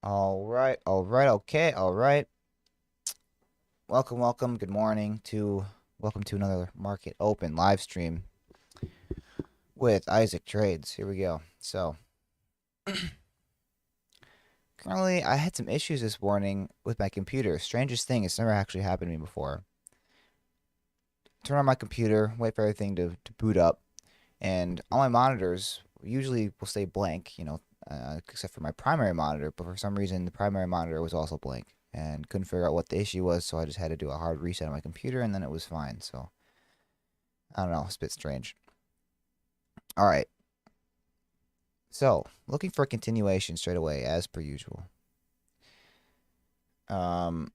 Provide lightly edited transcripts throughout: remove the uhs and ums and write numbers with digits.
Okay, all right. Welcome. Good morning to welcome to another Market Open live stream with Isaac Trades. Here we go. So, currently I had some issues this morning with my computer. Strangest thing, it's never actually happened to me before. Turn on my computer, wait for everything to boot up, and all my monitors usually will stay blank, except for my primary monitor, but for some reason the primary monitor was also blank and couldn't figure out what the issue was, so I just had to do a hard reset on my computer and then it was fine. So I don't know, it's a bit strange. All right. So, looking for a continuation straight away as per usual. Um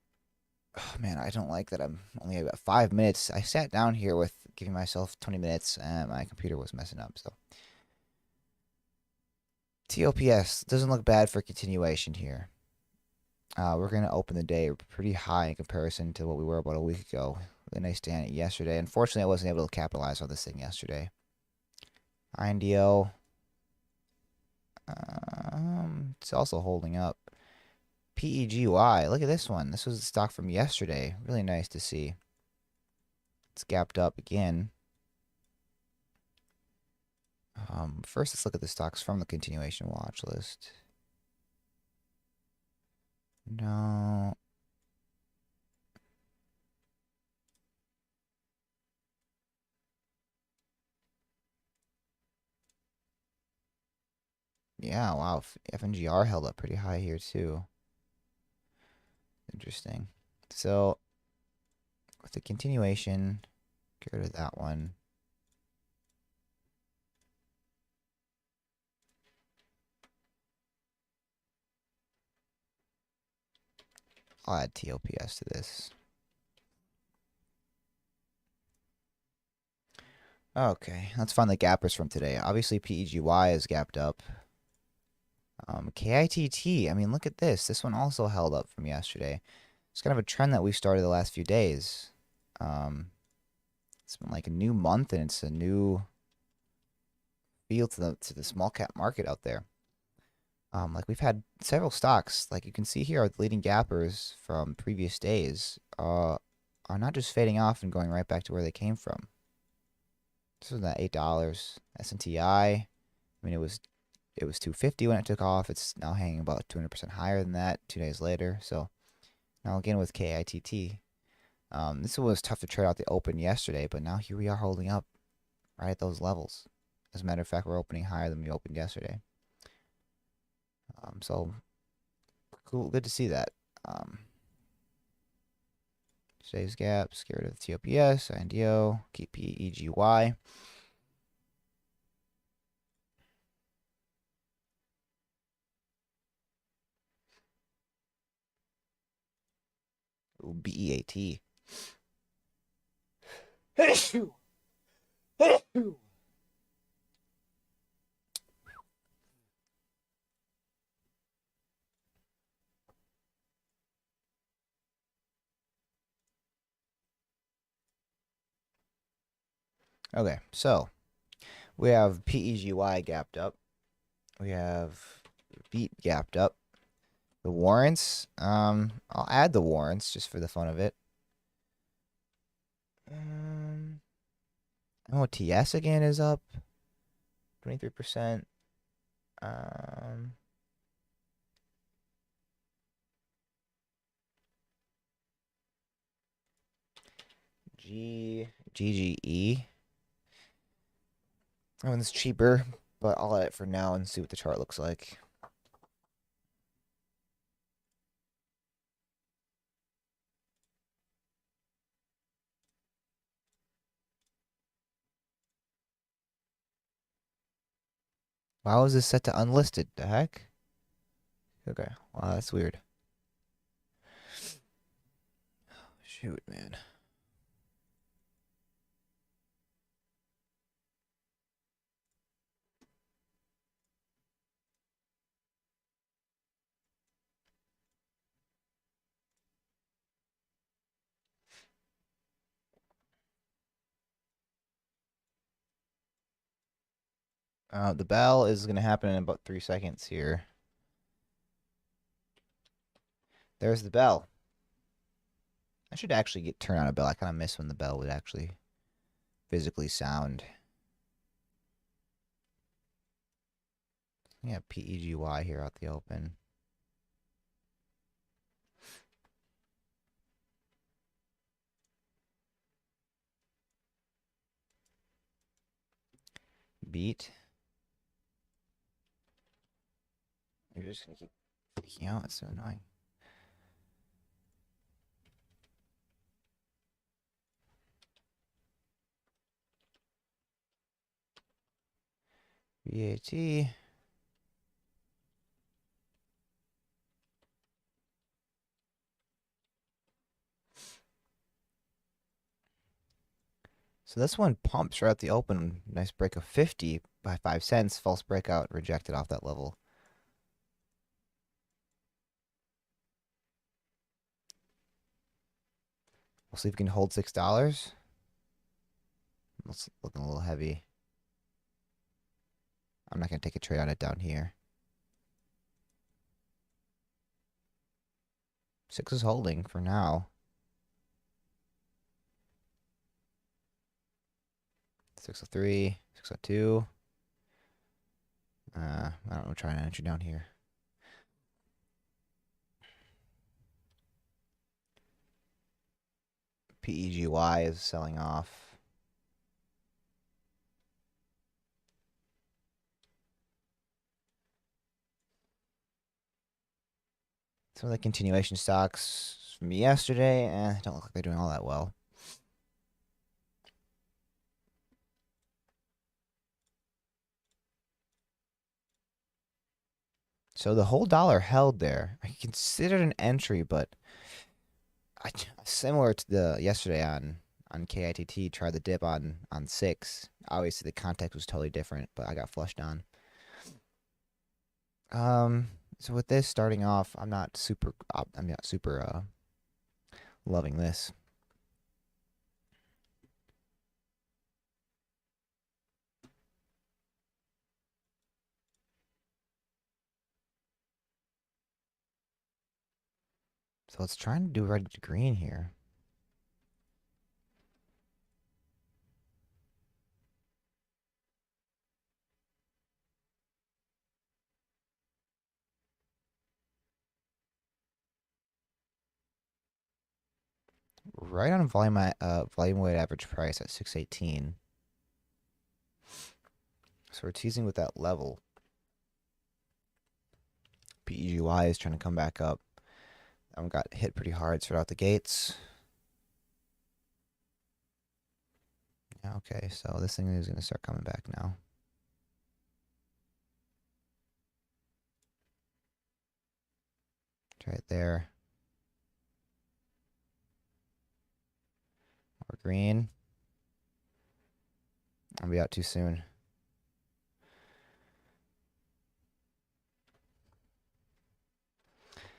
oh man, I don't like that I'm only about 5 minutes. I sat down here with giving myself 20 minutes and my computer was messing up. So, TOPS doesn't look bad for continuation here. We're going to open the day pretty high in comparison to what we were about a week ago. Really nice day on it yesterday. Unfortunately, I wasn't able to capitalize on this thing yesterday. INDO, it's also holding up. PEGY, look at this one. This was the stock from yesterday. Really nice to see. It's gapped up again. First, let's look at the stocks from the continuation watch list. No. Yeah, wow. FNGR held up pretty high here, too. Interesting. So, with the continuation, get rid of that one. I'll add TOPS to this. Okay, let's find the gappers from today. Obviously, PEGY is gapped up. KITT, I mean, look at this. This one also held up from yesterday. It's kind of a trend that we've started the last few days. It's been like a new month, and it's a new feel to the small cap market out there. Like we've had several stocks, like you can see here, are the leading gappers from previous days, are not just fading off and going right back to where they came from. This was that $8 S&TI. I mean, it was 250 when it took off. It's now hanging about 200% higher than that 2 days later. So now again with KITT, this was tough to trade out the open yesterday, but now here we are holding up right at those levels. As a matter of fact, we're opening higher than we opened yesterday. So cool, good to see that. Today's gaps, get rid of TOPS, INDO, keep PEGY. Ooh, BEAT. Okay, so we have PEGY gapped up. We have BEAT gapped up. The warrants, I'll add the warrants just for the fun of it. MOTS again is up 23%. Um, GGE. That one's cheaper, but I'll add it for now and see what the chart looks like. Why was this set to unlisted? The heck? Okay, wow, that's weird. Shoot, man. The bell is going to happen in about 3 seconds here. There's the bell. I should actually turn on a bell. I kind of miss when the bell would actually physically sound. Yeah, PEGY here out the open. Beat. You're just gonna keep freaking out. It's so annoying. VAT. So this one pumps right at the open. Nice break of 50 by 5 cents. False breakout rejected off that level. We'll see if we can hold $6. It's looking a little heavy. I'm not going to take a trade on it down here. 6 is holding for now. 603, 602. I don't know, trying to enter down here. PEGY is selling off. Some of the continuation stocks from yesterday, don't look like they're doing all that well. So the whole dollar held there. I considered an entry, but similar to the yesterday on KITT, tried the dip on 6. Obviously the context was totally different, but I got flushed on. So with this starting off, I'm not super loving this. So let's try and do red to green here. Right on volume weighted average price at 618. So we're teasing with that level. PEGY is trying to come back up. Got hit pretty hard straight out the gates. Okay, so this thing is going to start coming back now. It's right there. Or green. I'll be out too soon.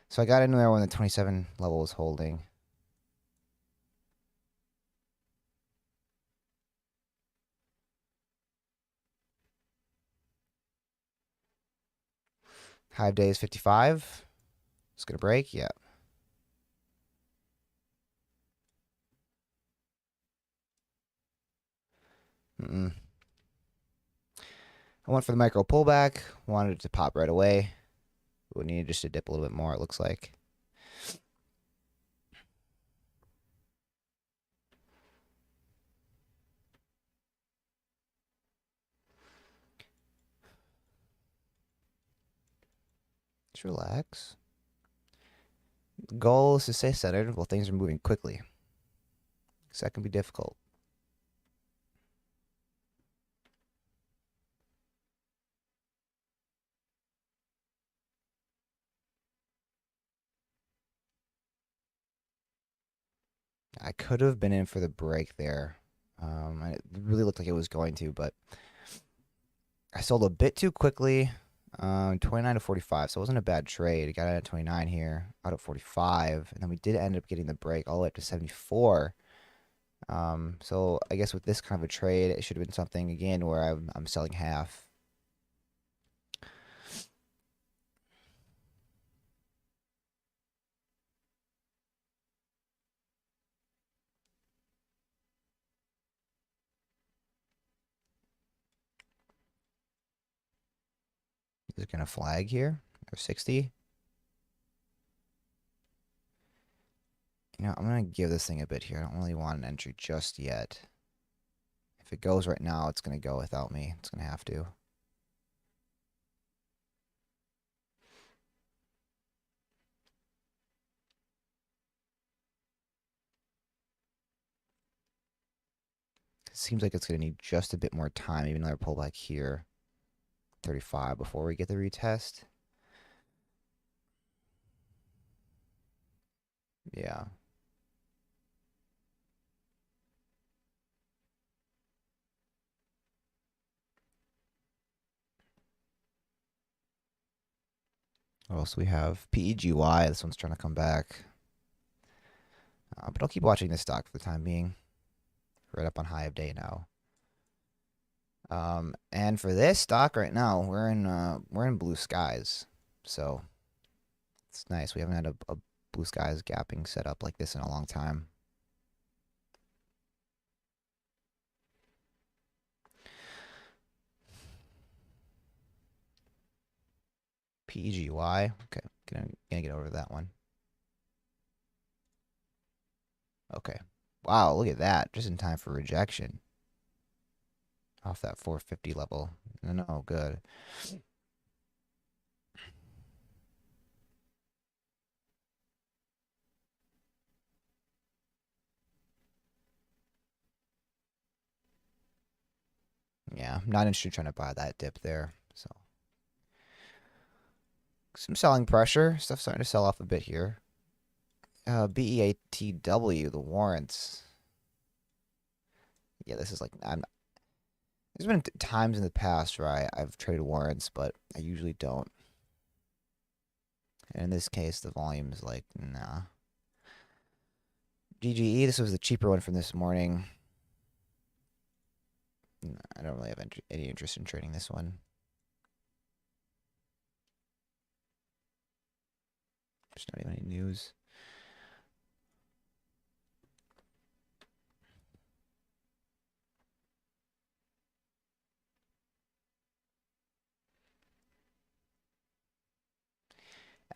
So I got in there when the 27 level was holding. Hive day is 55. It's going to break. Yeah. I went for the micro pullback. Wanted it to pop right away. We needed just to dip a little bit more, it looks like. Just relax. The goal is to stay centered while things are moving quickly. Because that can be difficult. I could have been in for the break there. It really looked like it was going to, but I sold a bit too quickly. 29 to 45, so it wasn't a bad trade. It got out at 29 here, out at 45, and then we did end up getting the break all the way up to 74. So I guess with this kind of a trade, it should have been something again where I'm selling half. Is it gonna flag here? Or 60? You know, I'm gonna give this thing a bit here. I don't really want an entry just yet. If it goes right now, it's gonna go without me. It's gonna have to. It seems like it's gonna need just a bit more time, even though I pull back here. 35 before we get the retest. Yeah. What else we have? PEGY. This one's trying to come back. But I'll keep watching this stock for the time being. Right up on high of day now. And for this stock right now, we're in blue skies. So it's nice. We haven't had a blue skies gapping set up like this in a long time. PEGY. Okay, gonna get over that one. Okay. Wow, look at that. Just in time for rejection. Off that 450 level. No, good. Yeah, I'm not interested in trying to buy that dip there. So some selling pressure. Stuff starting to sell off a bit here. BEATW, the warrants. Yeah, this is like there's been times in the past where I've traded warrants, but I usually don't. And in this case, the volume is like, nah. GGE, this was the cheaper one from this morning. I don't really have any interest in trading this one. There's not even any news.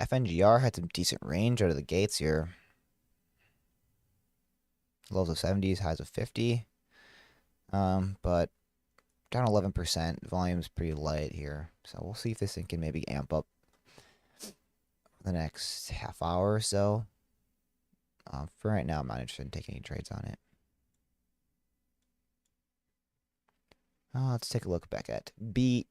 FNGR had some decent range out of the gates here. Lows of 70s, highs of 50. But down 11%. Volume's pretty light here. So we'll see if this thing can maybe amp up the next half hour or so. For right now, I'm not interested in taking any trades on it. Let's take a look back at beat.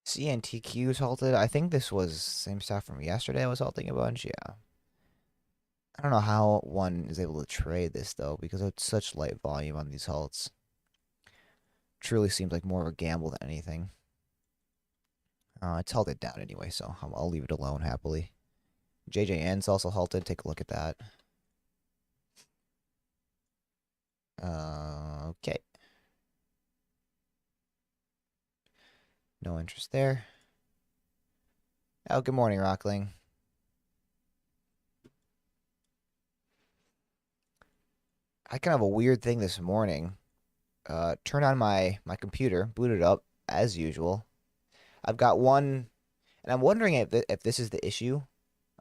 CNTQ is halted. I think this was same stuff from yesterday. I was halting a bunch. Yeah. I don't know how one is able to trade this though, because it's such light volume on these halts. Truly seems like more of a gamble than anything. It's halted down anyway, so I'll leave it alone happily. JJN's also halted. Take a look at that. Okay. No interest there. Oh, good morning, Rockling. I kind of have a weird thing this morning. Turned on my computer, booted up as usual. I've got one, and I'm wondering if this is the issue.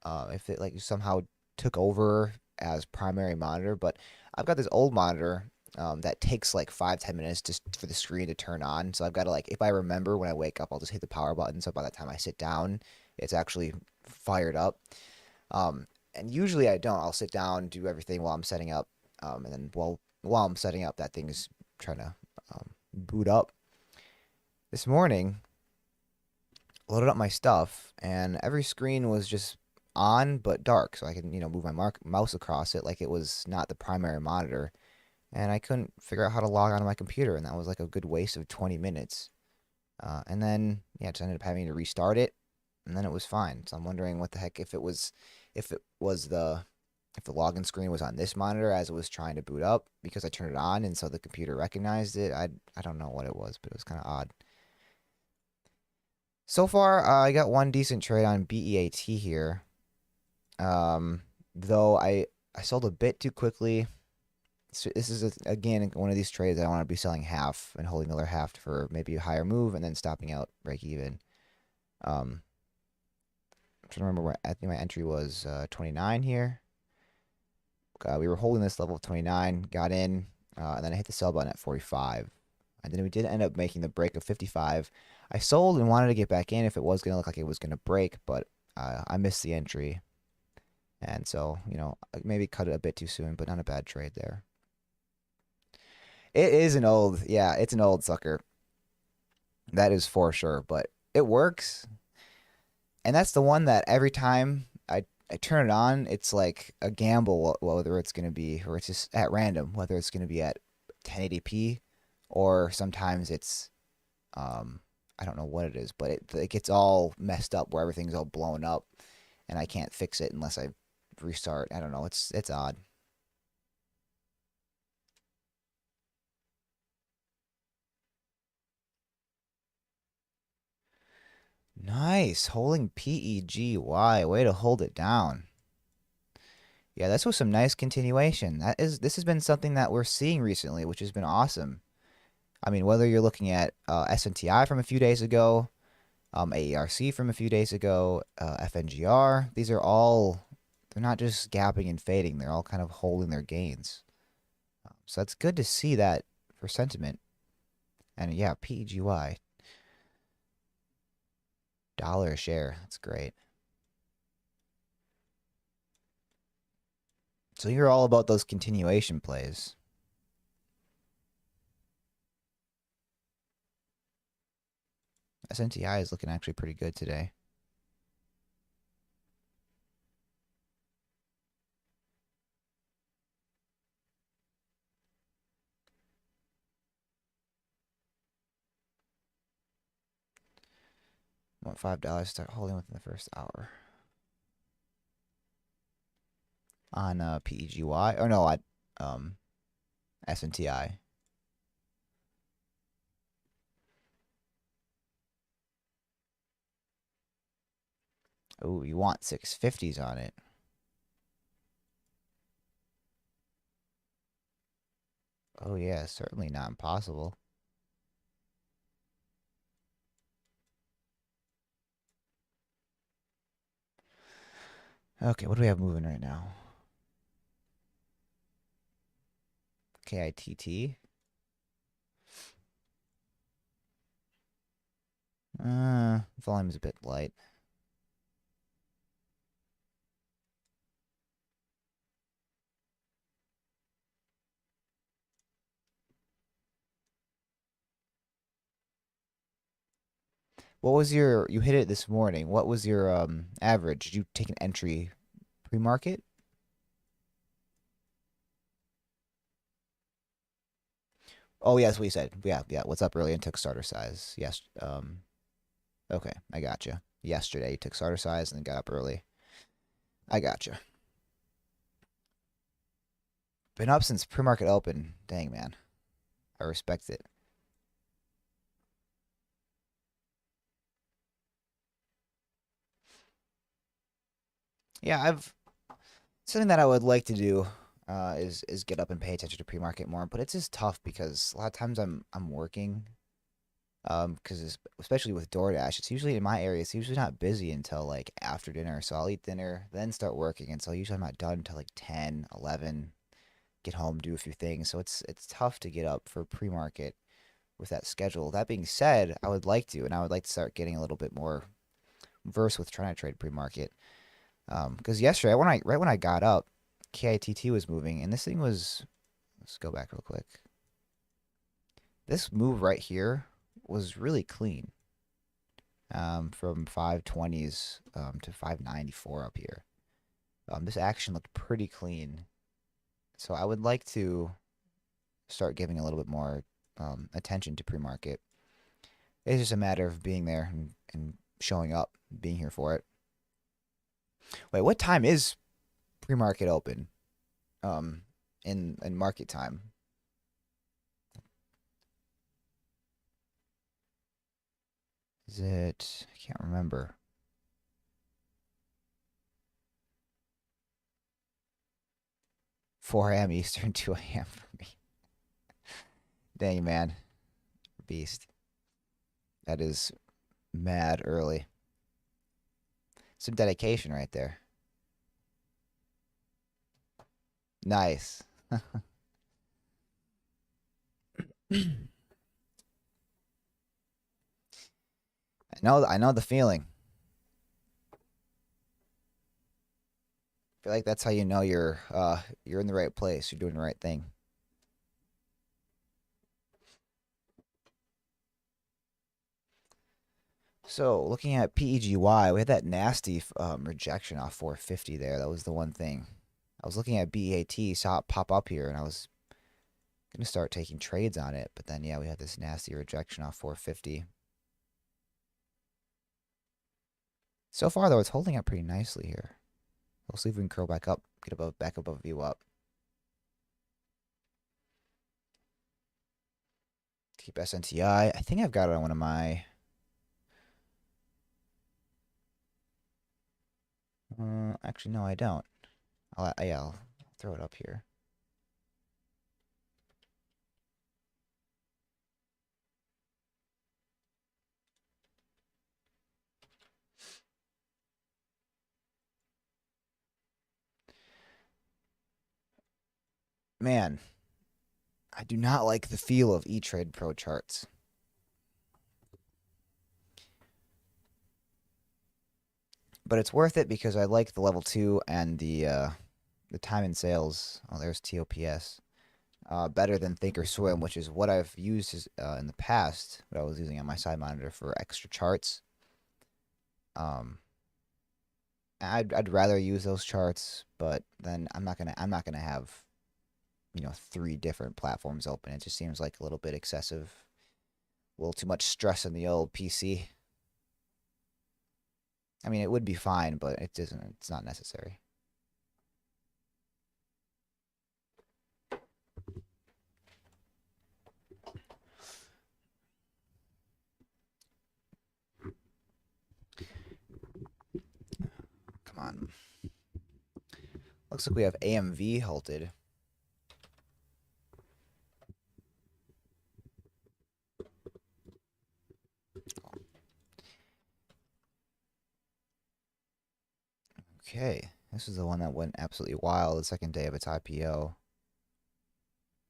If it like somehow took over as primary monitor, but I've got this old monitor that takes like 5-10 minutes just for the screen to turn on. So I've got to like, if I remember when I wake up, I'll just hit the power button. So by the time I sit down, it's actually fired up. And usually I don't. I'll sit down, do everything while I'm setting up, and then while I'm setting up, that thing is trying to boot up. This morning, loaded up my stuff, and every screen was just on but dark, so I can, move my mouse across it like it was not the primary monitor. And I couldn't figure out how to log onto my computer, and that was like a good waste of 20 minutes. And then, yeah, just ended up having to restart it, and then it was fine. So I'm wondering what the heck if it was if the login screen was on this monitor as it was trying to boot up because I turned it on, and so the computer recognized it. I don't know what it was, but it was kind of odd. So far, I got one decent trade on BEAT here. Though I sold a bit too quickly. So this is again one of these trades I want to be selling half and holding the other half for maybe a higher move and then stopping out break even. I'm trying to remember where I think my entry was 29 here. We were holding this level of 29, got in, and then I hit the sell button at 45. And then we did end up making the break of 55. I sold and wanted to get back in if it was going to look like it was going to break, but I missed the entry. And so, maybe cut it a bit too soon, but not a bad trade there. It is it's an old sucker. That is for sure, but it works. And that's the one that every time I turn it on, it's like a gamble whether it's going to be, or it's just at random, whether it's going to be at 1080p or sometimes it's, I don't know what it is, but it gets all messed up where everything's all blown up and I can't fix it unless I restart. I don't know. It's odd. Nice. Holding PEGY. Way to hold it down. Yeah, this was some nice continuation. This has been something that we're seeing recently, which has been awesome. I mean, whether you're looking at SNTI from a few days ago, AERC from a few days ago, FNGR, they're not just gapping and fading. They're all kind of holding their gains. So that's good to see that for sentiment. And yeah, PEGY, dollar a share. That's great. So you're all about those continuation plays. SNTI is looking actually pretty good today. Want $5 to start holding within the first hour. On PEGY, or no, at SNTI. Oh, you want 650s on it. Oh yeah, certainly not impossible. Okay, what do we have moving right now? KITT. Volume's a bit light. What was you hit it this morning. What was your average? Did you take an entry pre-market? Oh, yes, what you said. Yeah, yeah. What's up early and took starter size. Yes. Okay, I got you. Yesterday you took starter size and then got up early. I got you. Been up since pre-market open. Dang, man. I respect it. Yeah, I've something that I would like to do is get up and pay attention to pre-market more, but it's just tough because a lot of times I'm working. Because especially with DoorDash, it's usually in my area. It's usually not busy until like after dinner. So I'll eat dinner, then start working, and so usually I'm not done until like 10, 11. Get home, do a few things. So it's tough to get up for pre-market with that schedule. That being said, I would like to, and I would like to start getting a little bit more versed with trying to trade pre-market. Because yesterday, right when I got up, KITT was moving, and this thing was. Let's go back real quick. This move right here was really clean. from 520s to 594 up here. This action looked pretty clean. So I would like to start giving a little bit more attention to pre-market. It's just a matter of being there and showing up, being here for it. Wait, what time is pre-market open? Um, in market time. Is it? I can't remember. 4 a.m. Eastern, 2 a.m. for me. Dang, man. Beast. That is mad early. Some dedication right there. Nice. I know the feeling. I feel like that's how you know you're in the right place. You're doing the right thing. So looking at PEGY, we had that nasty rejection off 450 there. That was the one thing. I was looking at BAT, saw it pop up here, and I was gonna start taking trades on it. But then yeah, we had this nasty rejection off 450. So far though, it's holding up pretty nicely here. We'll see if we can curl back up, get back above view up. Keep SNTI. I think I've got it on one of my. Actually, no, I don't. I'll throw it up here. Man, I do not like the feel of E-Trade Pro charts. But it's worth it because I like the level 2 and the time in sales. Oh, there's TOPS. Better than Thinkorswim, which is what I've used in the past, what I was using on my side monitor for extra charts. Um, I'd rather use those charts, but then I'm not gonna have 3 different platforms open. It just seems like a little bit excessive, a little too much stress on the old PC. I mean, it would be fine, but it doesn't. It's not necessary. Come on. Looks like we have AMV halted. Okay, this is the one that went absolutely wild the second day of its IPO. I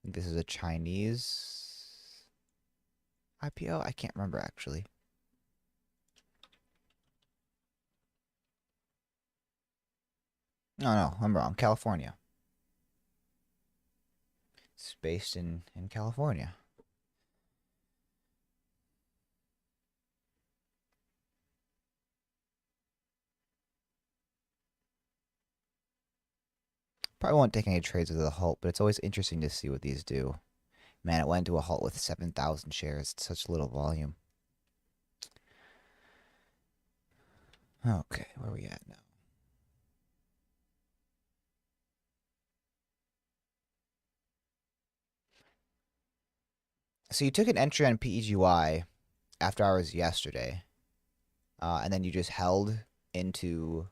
think this is a Chinese IPO. I can't remember actually. No, I'm wrong. California. It's based in California. Probably won't take any trades with the halt, but it's always interesting to see what these do. Man, it went to a halt with 7,000 shares. It's such little volume. Okay, where are we at now? So you took an entry on PEGY after hours yesterday, and then you just held into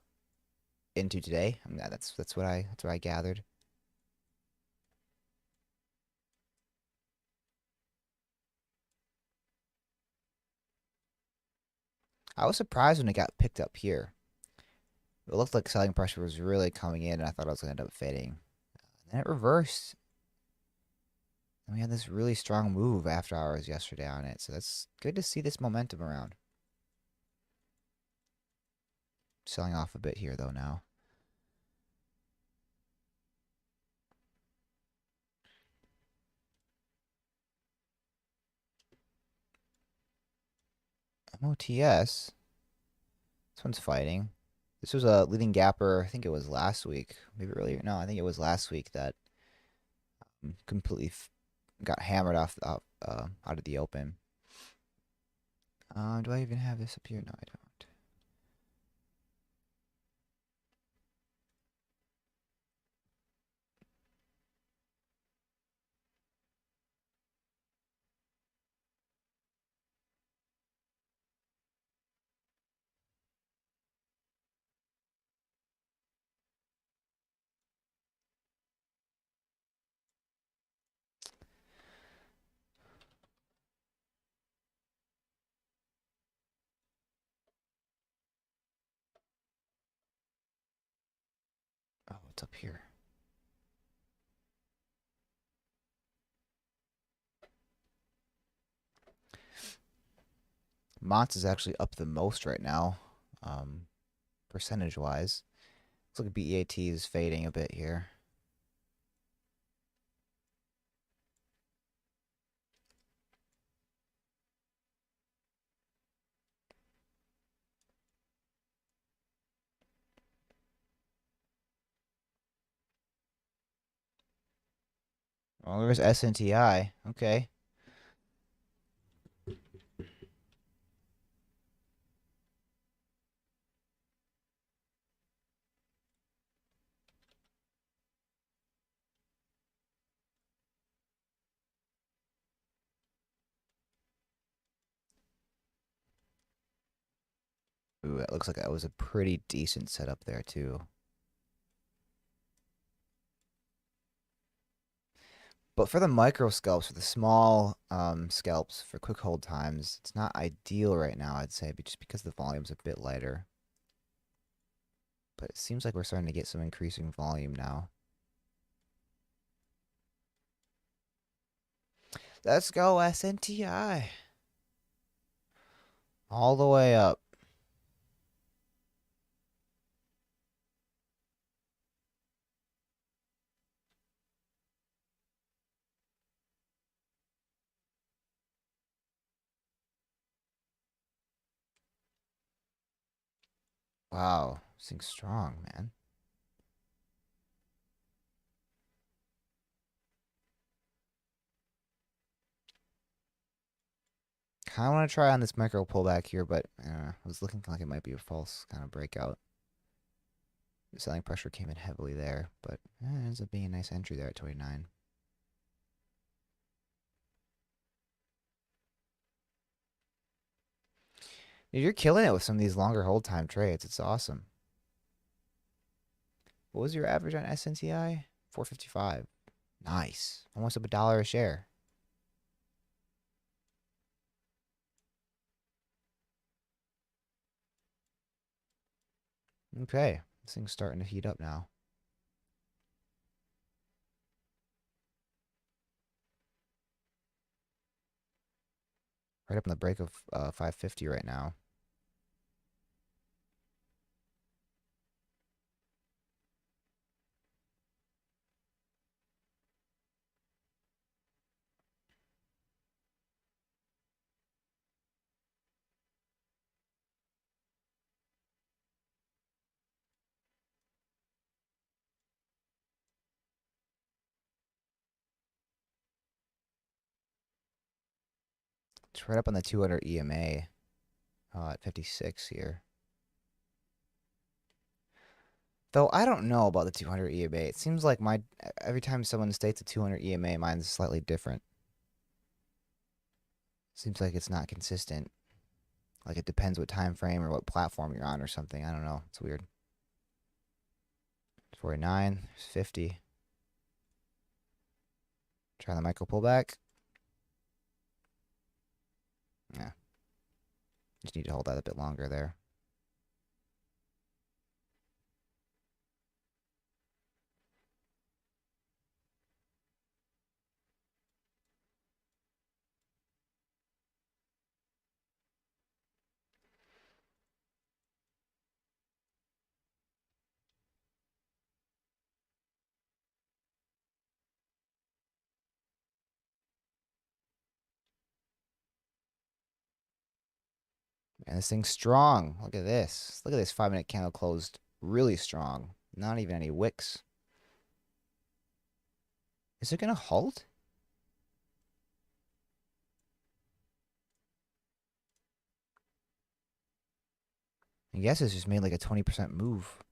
today. I mean, that's what I gathered. I was surprised when it got picked up here. It looked like selling pressure was really coming in, and I thought I was going to end up fading. And then it reversed. And we had this really strong move after hours yesterday on it, so that's good to see this momentum around. Selling off a bit here, though, now. MOTS. This one's fighting. This was a leading gapper. I think it was last week. Maybe earlier. No, I think it was last week that completely got hammered out of the open. Do I even have this up here? No, I don't. Oh, what's up here? Mott's is actually up the most right now, percentage wise. Looks like BEAT is fading a bit here. Oh, there's SNTI. Okay. Ooh, that looks like that was a pretty decent setup there too. But for the micro scalps, for the small scalps, for quick hold times, it's not ideal right now, I'd say, just because the volume's a bit lighter. But it seems like we're starting to get some increasing volume now. Let's go, SNTI. All the way up. Wow, this thing's strong, man. Kind of want to try on this micro pullback here, but I was looking like it might be a false kind of breakout. The selling pressure came in heavily there, but it ends up being a nice entry there at 29. Dude, you're killing it with some of these longer hold time trades. It's awesome. What was your average on SNTI? 455. Nice. Almost up $1 a share. Okay. This thing's starting to heat up now. Right up on the break of 550 right now. It's right up on the 200 EMA at 56 here. Though I don't know about the 200 EMA. It seems like every time someone states a 200 EMA, mine's slightly different. Seems like it's not consistent. Like it depends what time frame or what platform you're on or something. I don't know. It's weird. 49, 50. Try the micro pullback. Yeah. Just need to hold that a bit longer there. And this thing's strong. Look at this. Look at this 5-minute candle closed really strong. Not even any wicks. Is it going to halt? I guess it's just made like a 20% move.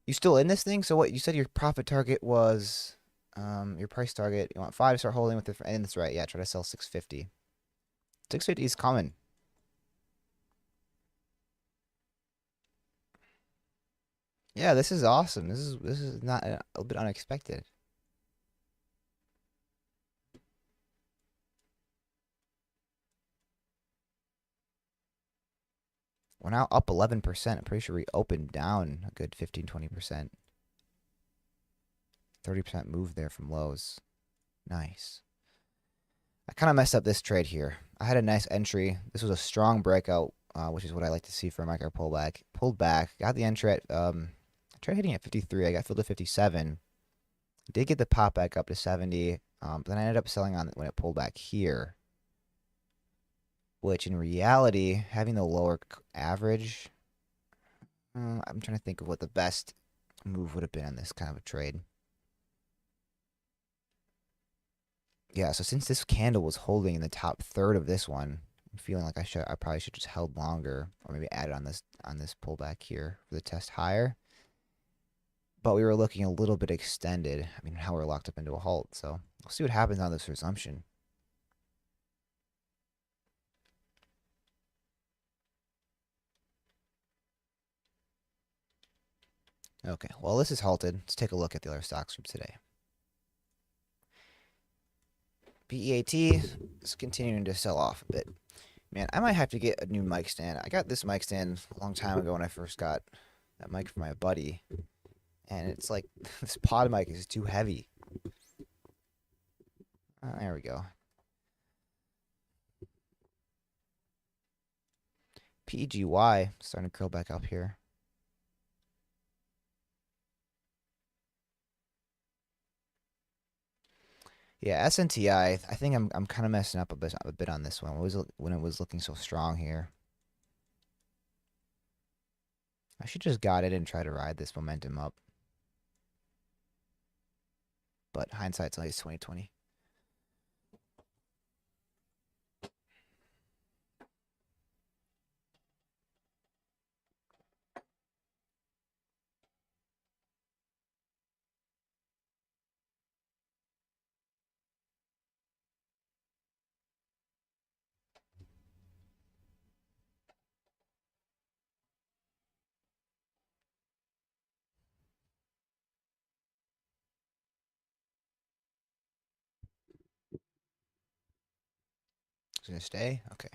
You still in this thing? So what? You said your profit target was your price target. You want 5 to start holding with it. And that's right. Yeah, try to sell 650. 650 is coming. Yeah, this is awesome. This is not a bit unexpected. We're now up 11%. I'm pretty sure we opened down a good 15-20%. 30% move there from lows. Nice. I kind of messed up this trade here. I had a nice entry. This was a strong breakout, which is what I like to see for a micro pullback. Pulled back. Got the entry at, tried hitting at 53. I got filled at 57. Did get the pop back up to 70. But then I ended up selling on when it pulled back here. Which in reality, having the lower average, I'm trying to think of what the best move would have been on this kind of a trade. Yeah, so since this candle was holding in the top third of this one, I'm feeling like I probably should just held longer or maybe added on this pullback here for the test higher. But we were looking a little bit extended. I mean, how we're locked up into a halt. So we'll see what happens on this resumption. Okay, well, this is halted. Let's take a look at the other stocks from today. BEAT is continuing to sell off a bit. Man, I might have to get a new mic stand. I got this mic stand a long time ago when I first got that mic from my buddy. And it's like, this pod mic is too heavy. There we go. PGY starting to curl back up here. Yeah, SNTI. I think I'm kind of messing up a bit on this one. When it was looking so strong here. I should just got it and try to ride this momentum up. But hindsight's always 2020. It's gonna stay. Okay.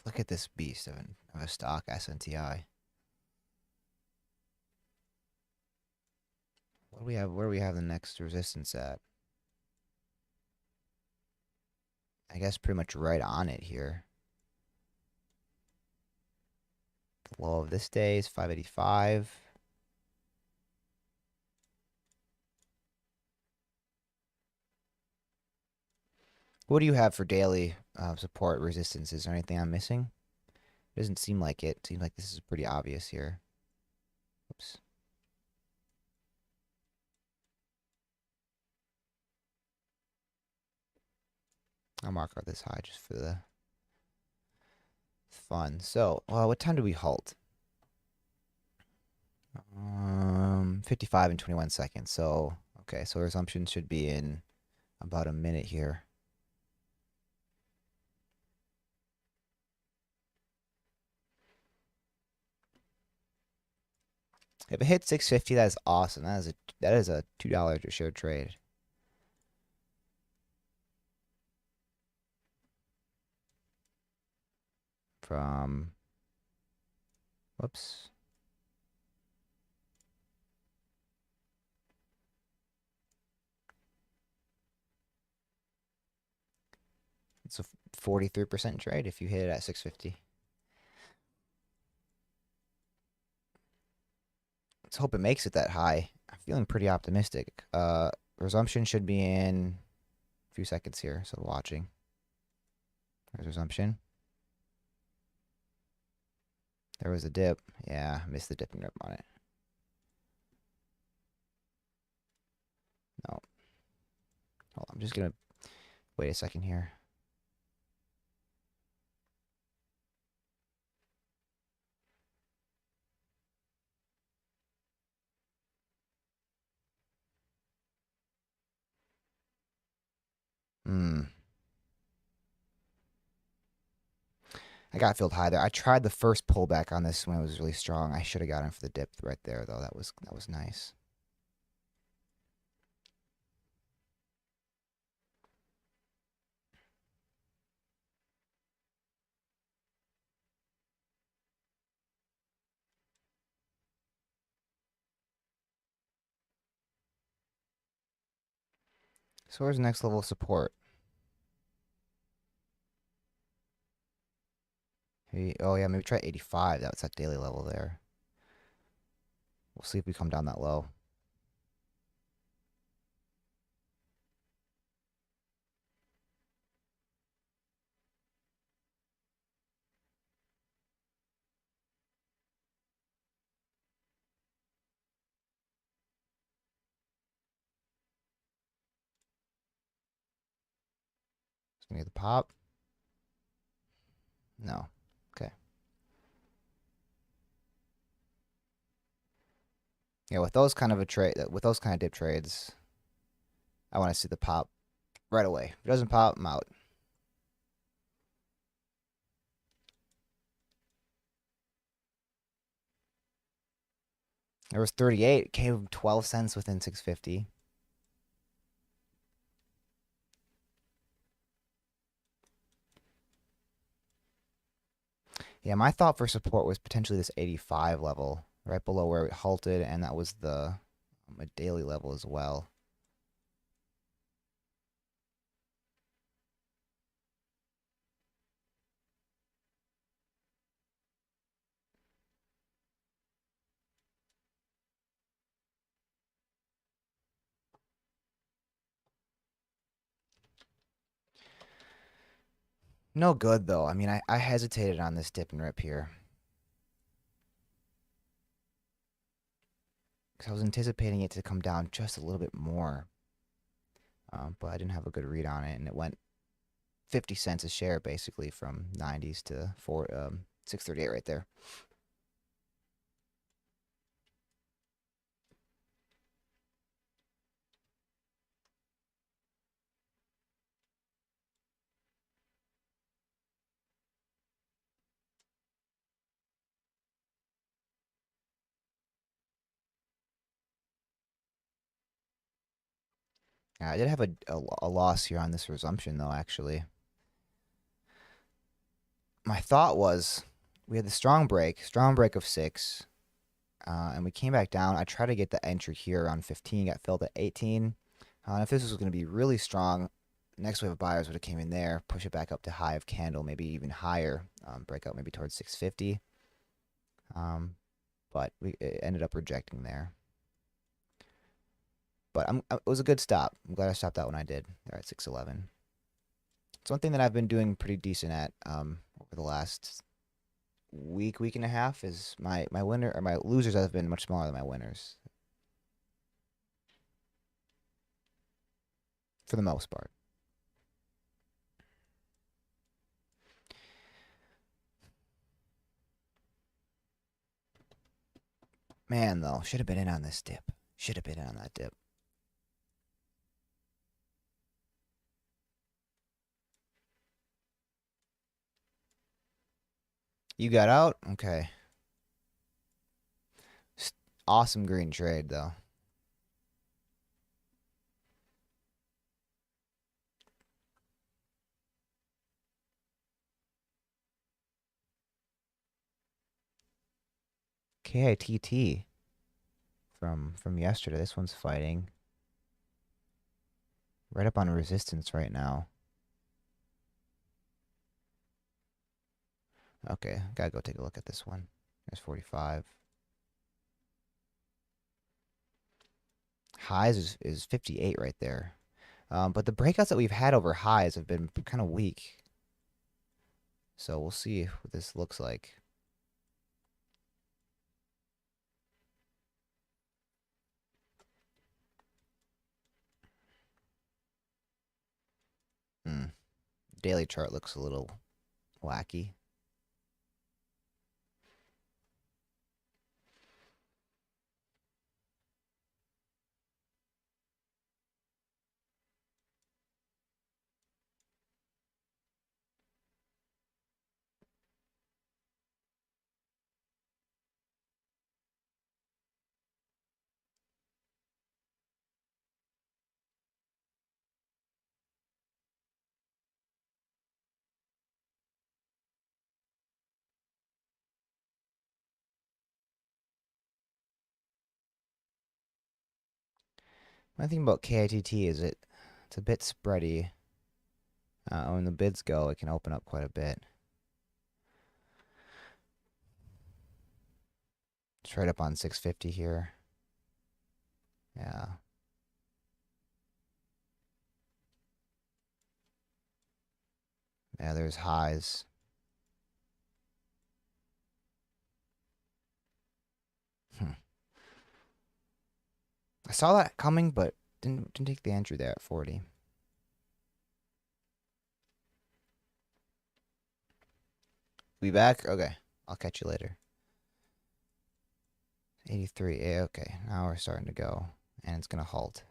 Look at this beast of a stock SNTI. What do we have? Where do we have the next resistance at? I guess pretty much right on it here. The low of this day is 585. What do you have for daily support resistance? Is there anything I'm missing? Doesn't seem like it. Seems like this is pretty obvious here. Oops. I'll mark out this high just for the fun. So, what time do we halt? 55 and 21 seconds. So, okay, so resumption should be in about a minute here. If it hits 650, that is awesome. That is a $2 a share trade. From, whoops. 43% trade if you hit it at 650. Let's hope it makes it that high. I'm feeling pretty optimistic. Resumption should be in a few seconds here, so watching. There's resumption. There was a dip. Yeah, missed the dip and rip on it. No. Hold on, I'm just gonna wait a second here. I got filled high there. I tried the first pullback on this when it was really strong. I should have got in for the dip right there though. That was nice. So where's the next level of support? Maybe, oh yeah, maybe try 85. That's that daily level there. We'll see if we come down that low. It's gonna get the pop. No. Okay. Yeah, with those kind of with those kind of dip trades, I want to see the pop right away. If it doesn't pop, I'm out. There was 38. Came 12 cents within 650. Yeah, my thought for support was potentially this 85 level, right below where it halted, and that was the a daily level as well. No good though. I mean, I hesitated on this dip and rip here because I was anticipating it to come down just a little bit more, but I didn't have a good read on it, and it went 50 cents a share basically from 90s to 638 right there. Yeah, I did have a loss here on this resumption though. Actually, my thought was we had the strong break of 6. And we came back down. I tried to get the entry here on 15, got filled at 18. And if this was going to be really strong, next wave of buyers would have came in there, push it back up to high of candle, maybe even higher, break out maybe towards 650. But it ended up rejecting there. But it was a good stop. I'm glad I stopped out when I did. There at 611. It's one thing that I've been doing pretty decent at over the last week and a half is my winner or my losers have been much smaller than my winners for the most part. Man, though, should have been in on this dip. Should have been in on that dip. You got out? Okay. Awesome green trade, though. KITT from yesterday. This one's fighting right up on resistance right now. Okay, gotta go take a look at this one. There's 45. Highs is 58 right there. But the breakouts that we've had over highs have been kind of weak. So we'll see what this looks like. Hmm. Daily chart looks a little wacky. My thing about KITT is it's a bit spready. When the bids go, it can open up quite a bit. It's right up on 650 here. Yeah. Yeah, there's highs. Hmm. I saw that coming, but didn't take the entry there at 40. We back? Okay. I'll catch you later. 83. Yeah, okay. Now we're starting to go. And it's going to halt.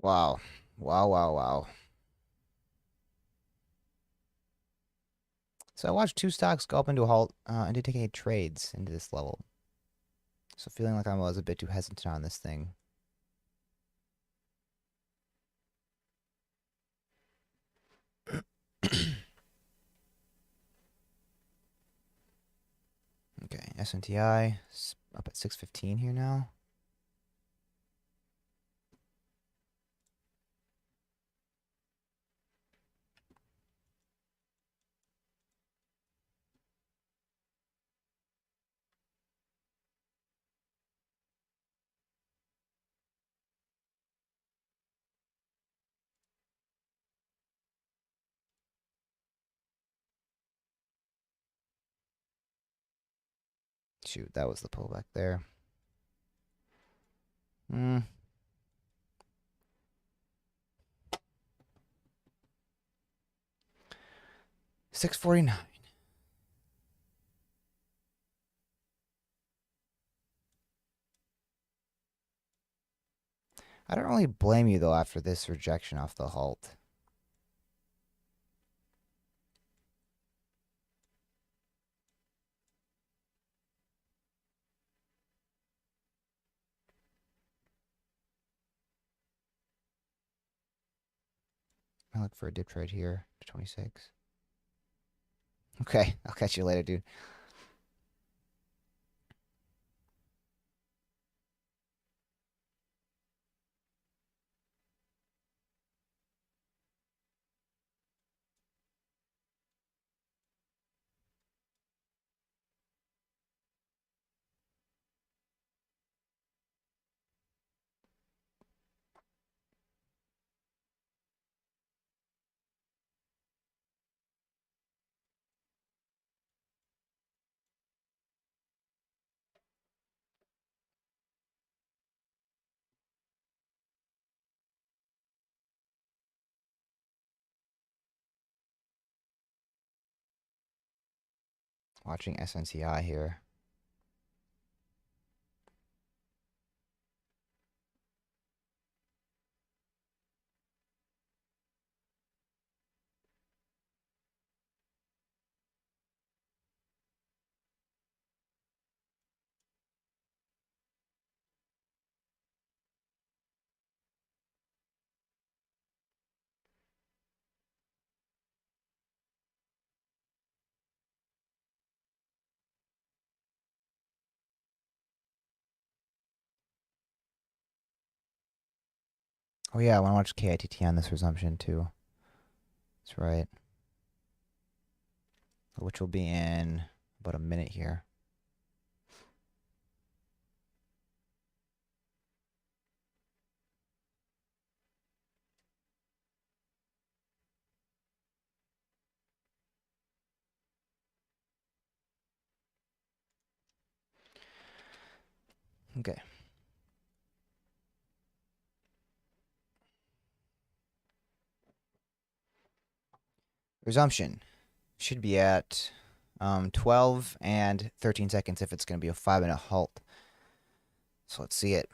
Wow. Wow, wow, wow. So I watched two stocks go up into a halt and did take any trades into this level. So feeling like I was a bit too hesitant on this thing. Okay, SNTI up at 615 here now. Shoot, that was the pullback there. Hmm. 649. I don't really blame you though after this rejection off the halt. I look for a dip trade here to 26. Okay, I'll catch you later, dude. Watching SNCI here. Oh yeah, I want to watch KITT on this resumption too. That's right. Which will be in about a minute here. Okay. Resumption should be at 12 and 13 seconds if it's going to be a 5-minute halt. So let's see it.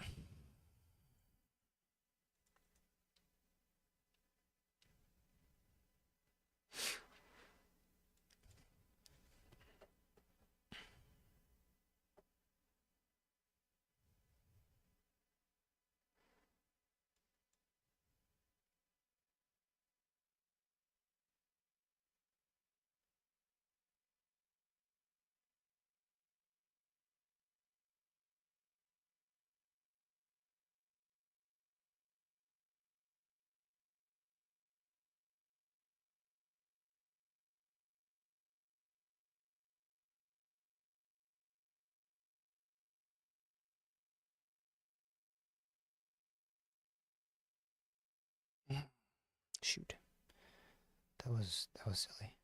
Shoot. That was silly.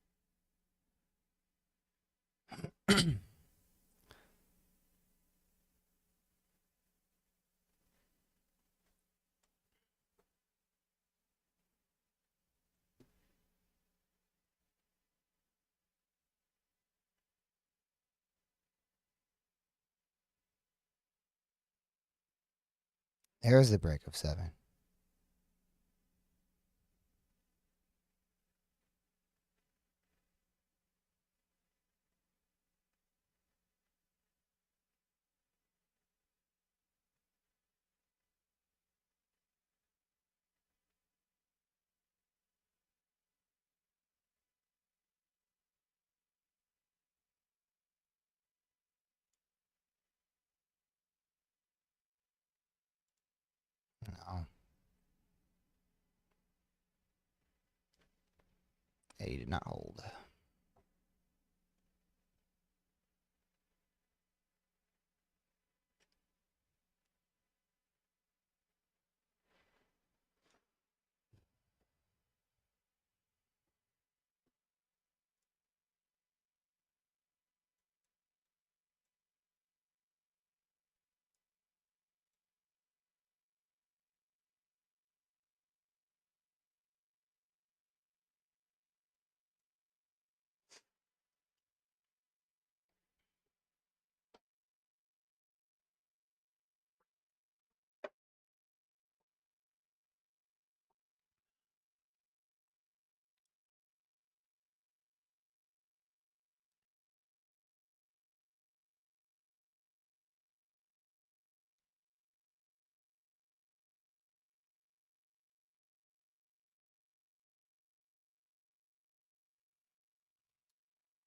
There's the break of 7. No. He did not hold.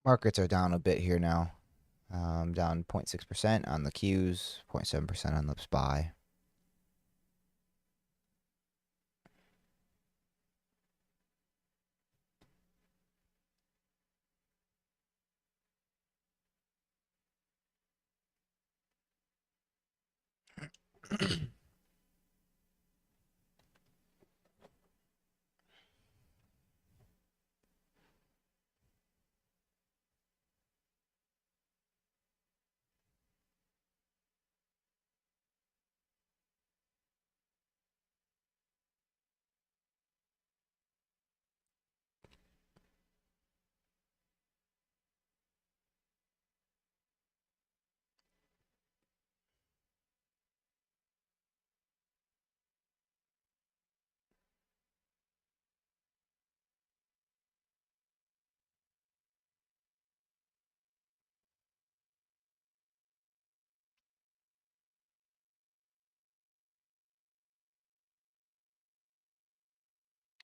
Markets are down a bit here now. Down 0.6% on the Qs, 0.7% on the SPY.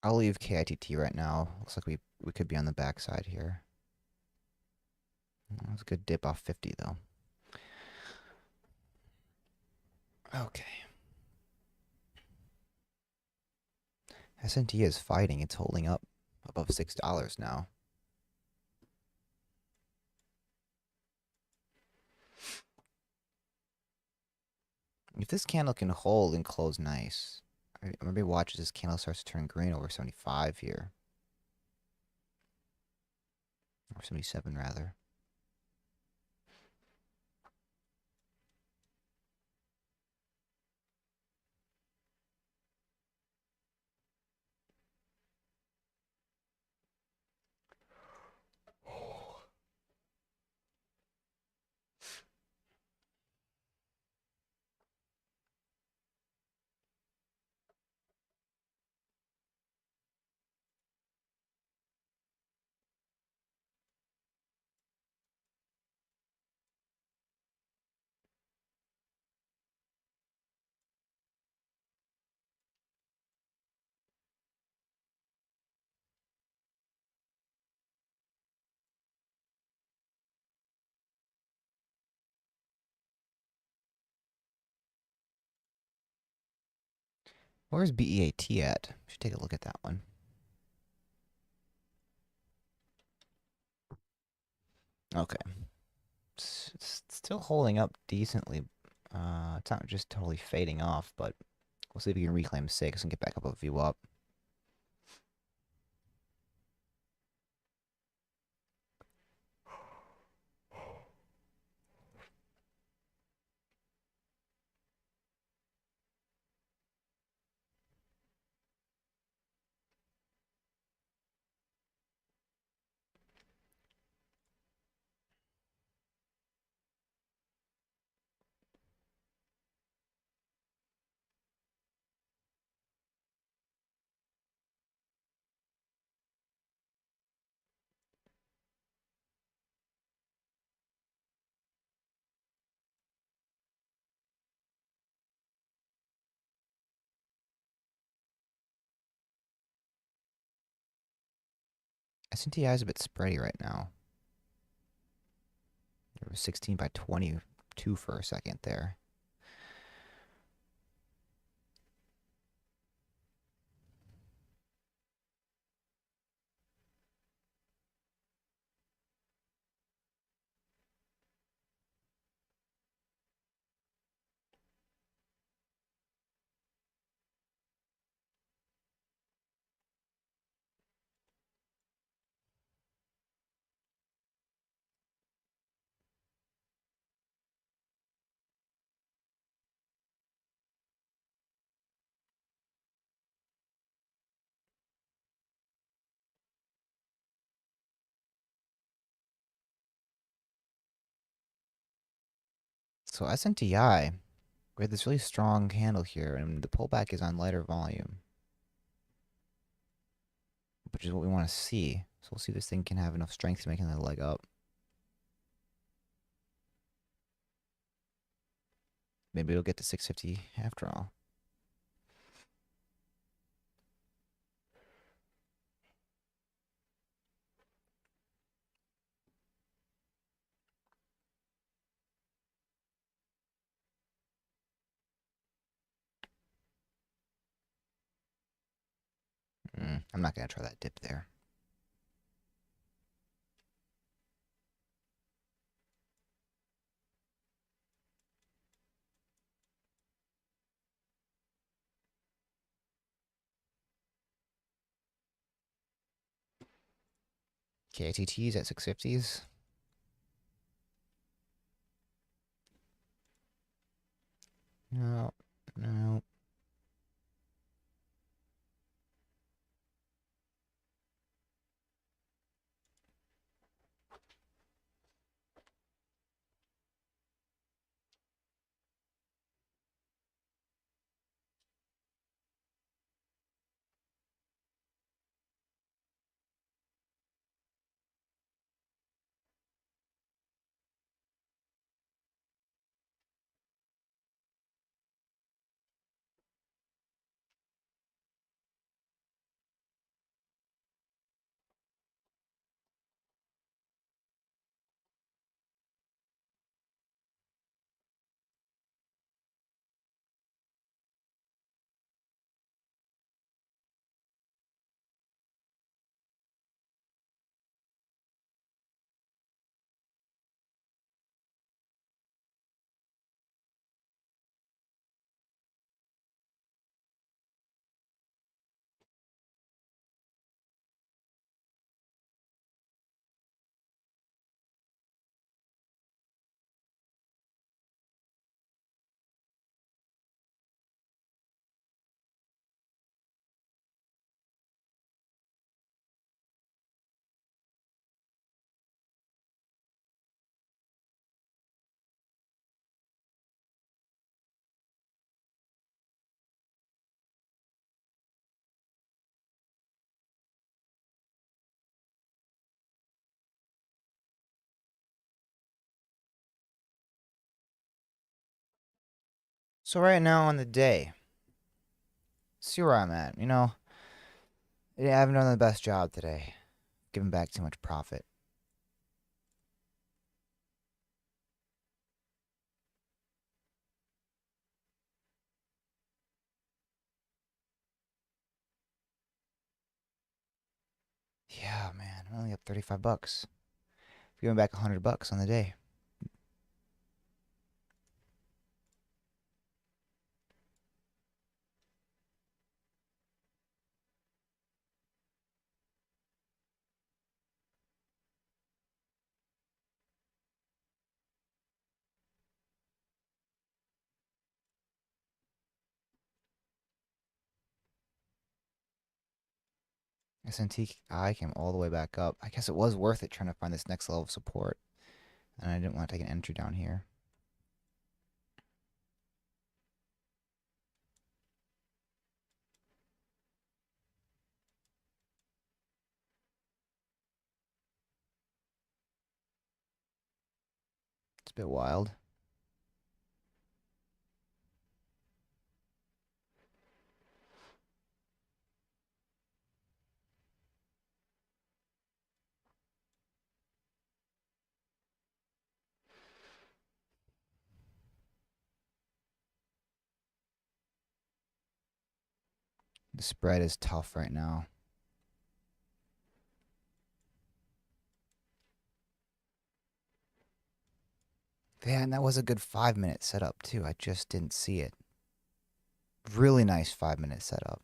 I'll leave KITT right now. Looks like we could be on the backside here. That was a good dip off 50 though. Okay. S&T is fighting. It's holding up above $6 now. If this candle can hold and close nice, maybe watch as this candle starts to turn green over 75 here. Or 77 rather. Where's BEAT at? Should take a look at that one. Okay. It's still holding up decently. It's not just totally fading off, but we'll see if we can reclaim 6 and get back up a view up. S&TI is a bit spready right now. It was 16 by 22 for a second there. So S&TI, we had this really strong candle here, and the pullback is on lighter volume, which is what we want to see. So we'll see if this thing can have enough strength to make another leg up. Maybe it'll get to 650 after all. I'm not going to try that dip there. KITT's at 650s. No, no. So right now on the day, see where I'm at. Yeah, I haven't done the best job today. Giving back too much profit. Yeah, man, I'm only up 35 bucks. Giving back 100 bucks on the day. S&T I came all the way back up. I guess it was worth it trying to find this next level of support. And I didn't want to take an entry down here. It's a bit wild. The spread is tough right now. Yeah, and that was a good 5 minute setup too. I just didn't see it. Really nice 5 minute setup.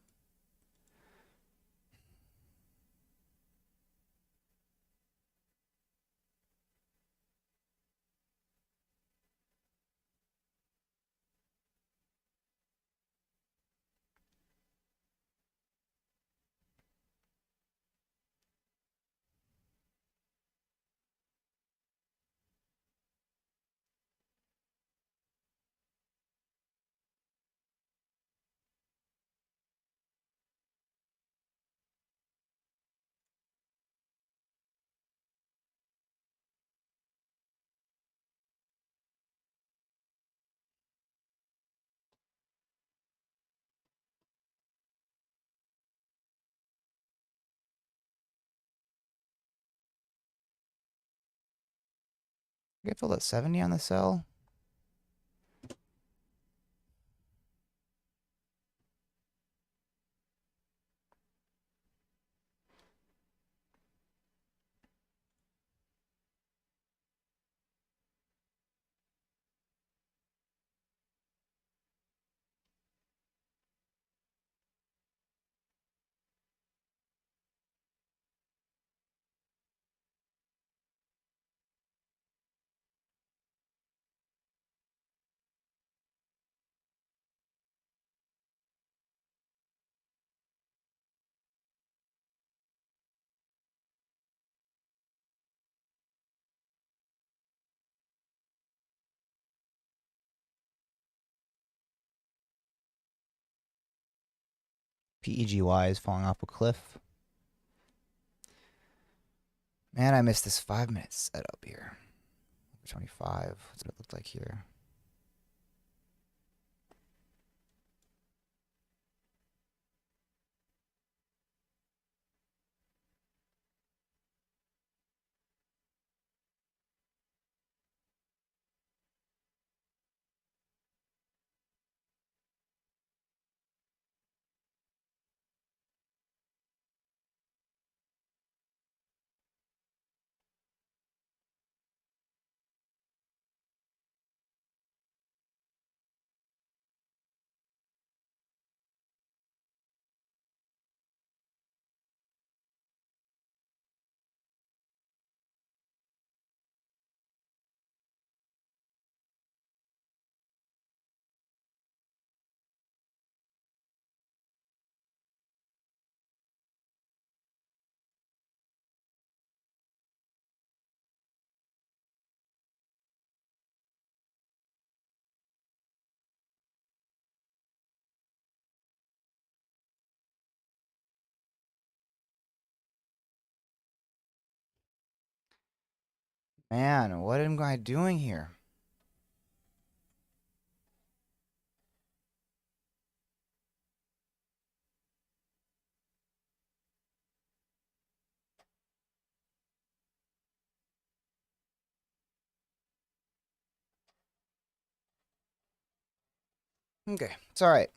Get filled at 70 on the sell. PEGY is falling off a cliff. Man, I missed this 5 minute setup here. 25. What's it look like here? Man, what am I doing here? Okay, it's all right.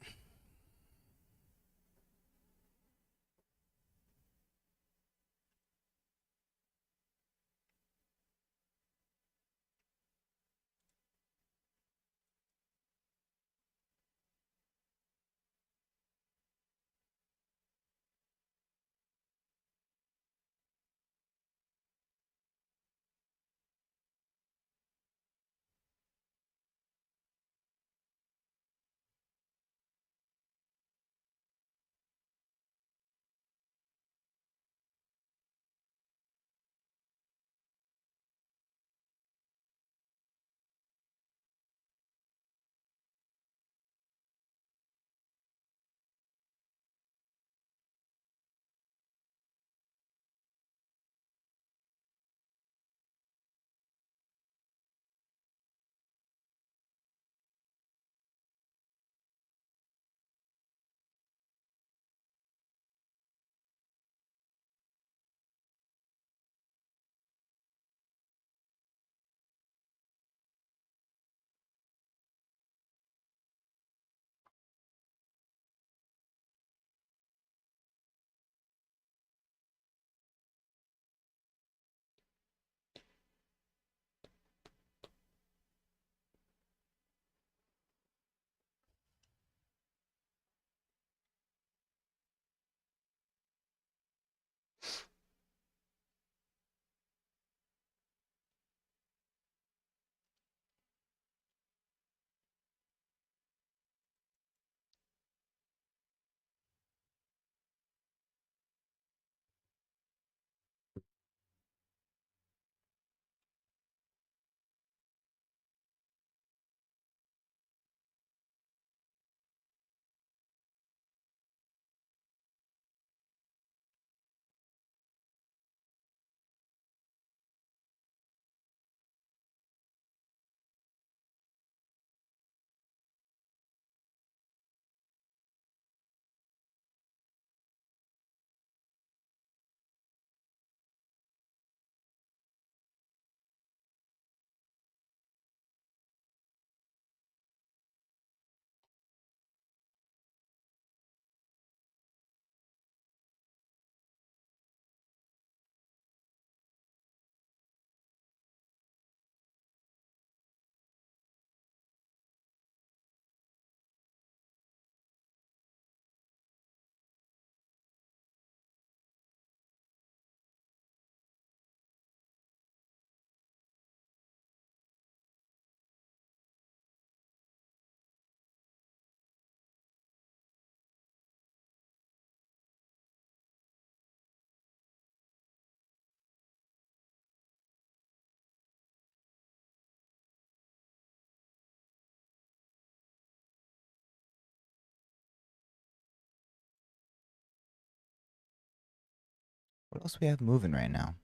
What else we have moving right now?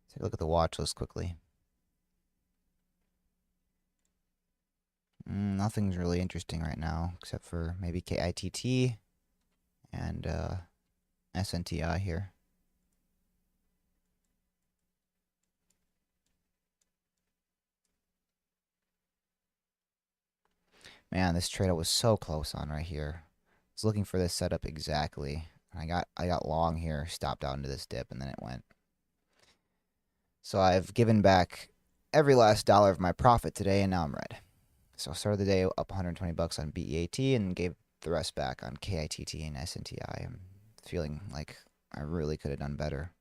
Take a look at the watch list quickly. Nothing's really interesting right now, except for maybe KITT and SNTI here. Man, this trade I was so close on right here. I was looking for this setup exactly. I got long here, stopped out into this dip, and then it went. So I've given back every last dollar of my profit today, and now I'm red. So I started the day up 120 bucks on BEAT and gave the rest back on KITT and SNTI. I'm feeling like I really could have done better.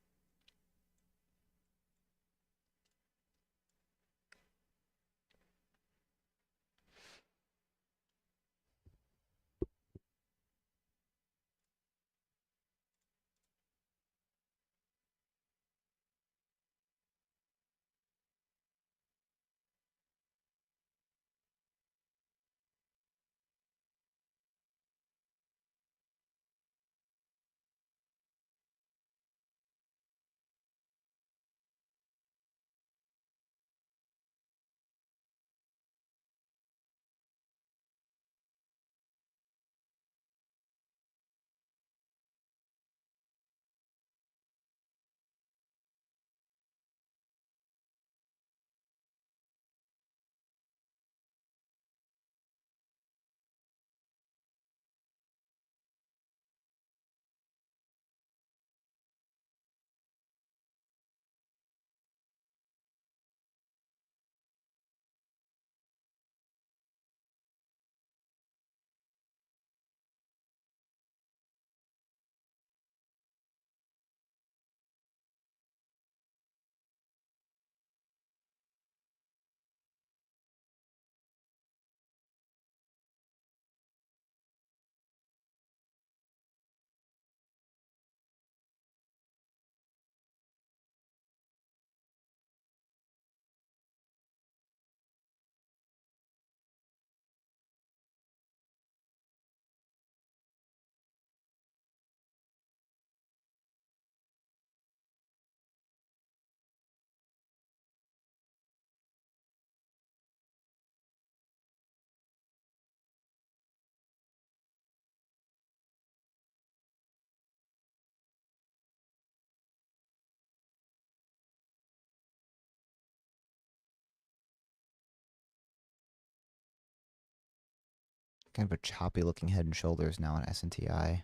Kind of a choppy looking head and shoulders now on SNTI.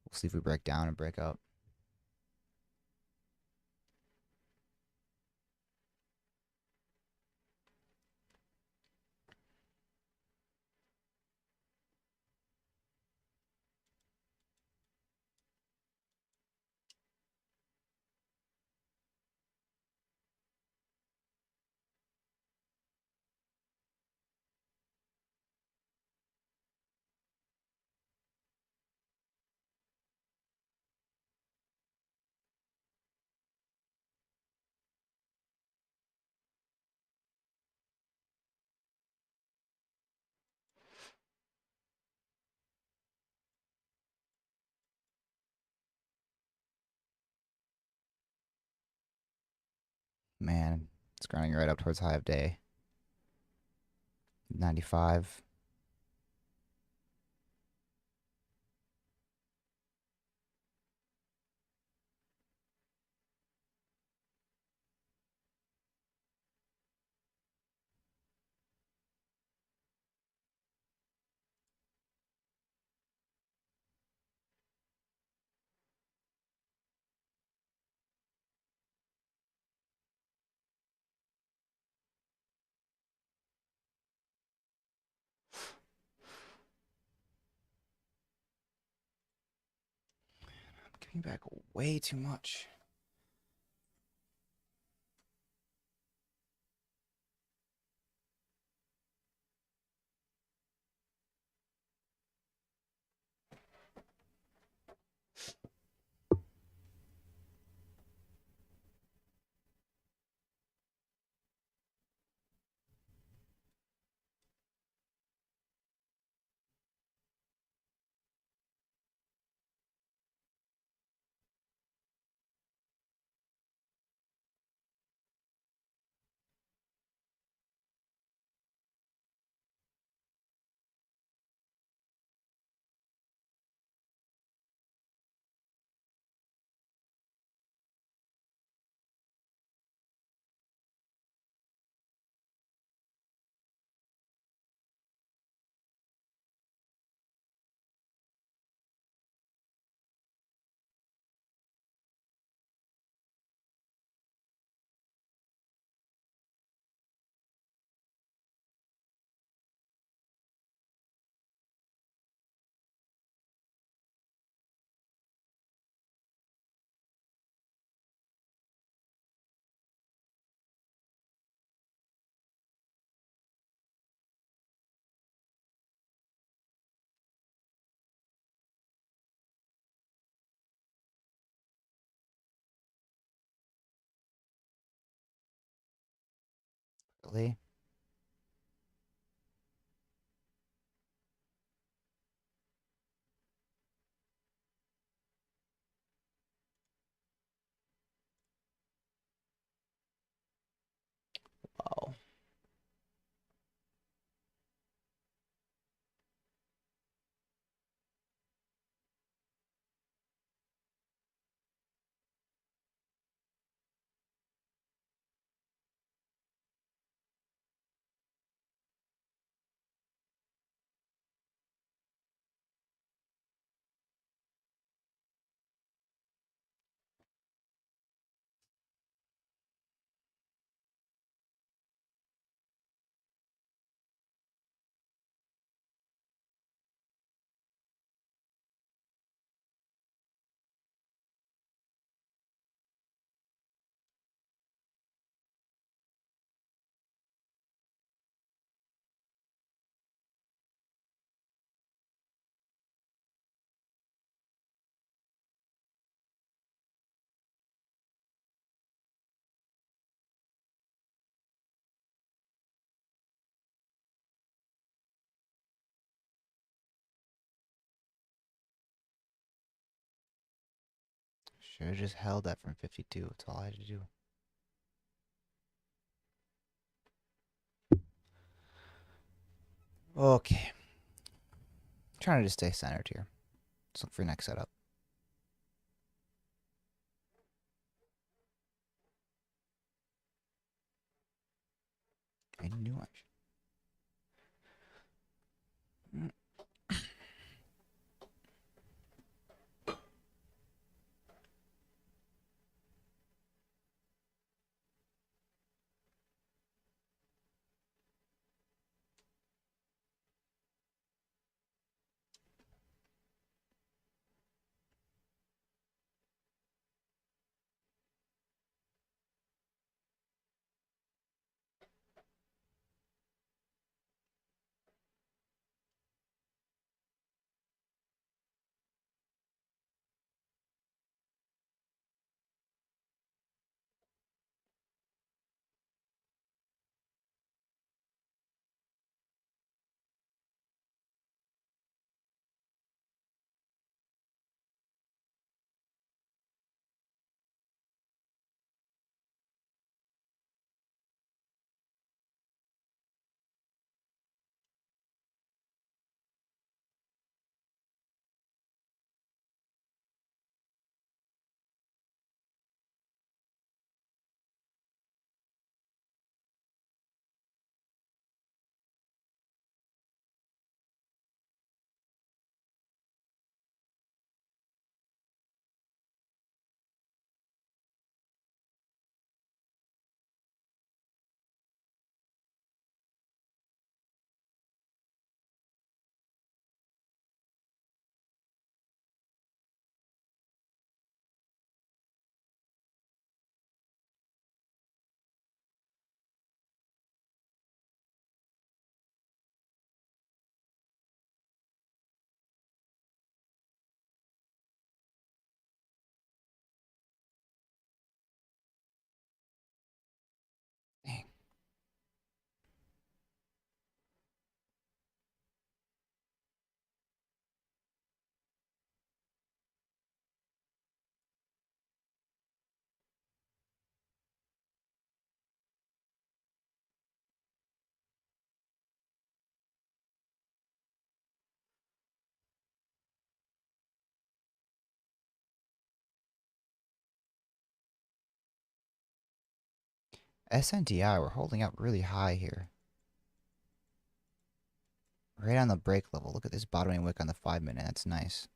We'll see if we break down and break up. Man, it's grinding right up towards high of day. 95. I'm giving back way too much. Really? Wow. Should have just held that from 52. That's all I had to do. Okay. Trying to just stay centered here. Let's look for your next setup. I knew I should. SNTI, we're holding out really high here. Right on the break level. Look at this bottoming wick on the 5-minute. That's nice.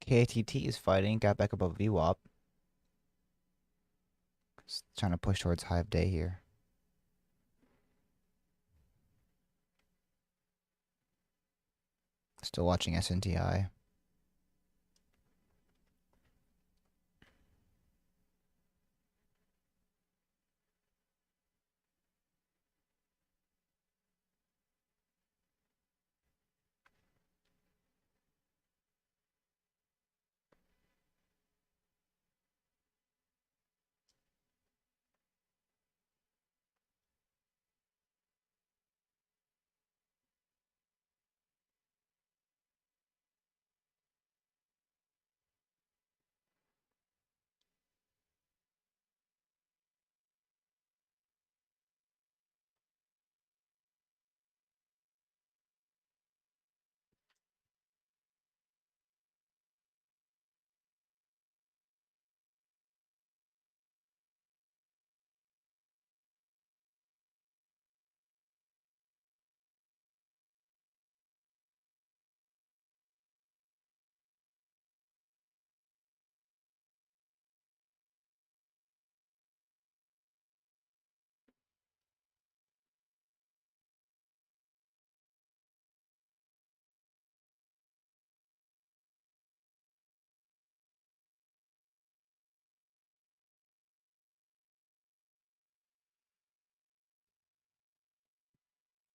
KATT is fighting. Got back above VWAP. Trying to push towards high of day here. Still watching SNTI.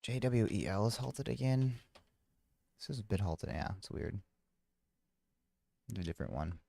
JWEL is halted again. This is a bit halted. Yeah, it's weird. It's a different one.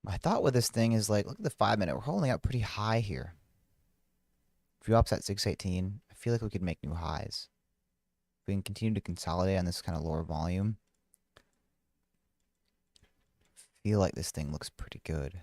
My thought with this thing is like, look at the 5-minute. We're holding out pretty high here. VWAP's at 618. I feel like we could make new highs. If we can continue to consolidate on this kind of lower volume, I feel like this thing looks pretty good.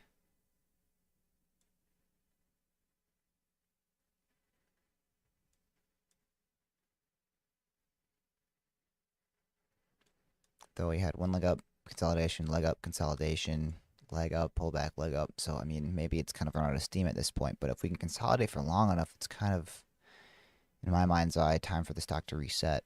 Though we had one leg up, consolidation, leg up, consolidation, leg up, pullback, leg up. So, I mean, maybe it's kind of run out of steam at this point. But if we can consolidate for long enough, it's kind of In my mind's eye, time for the stock to reset.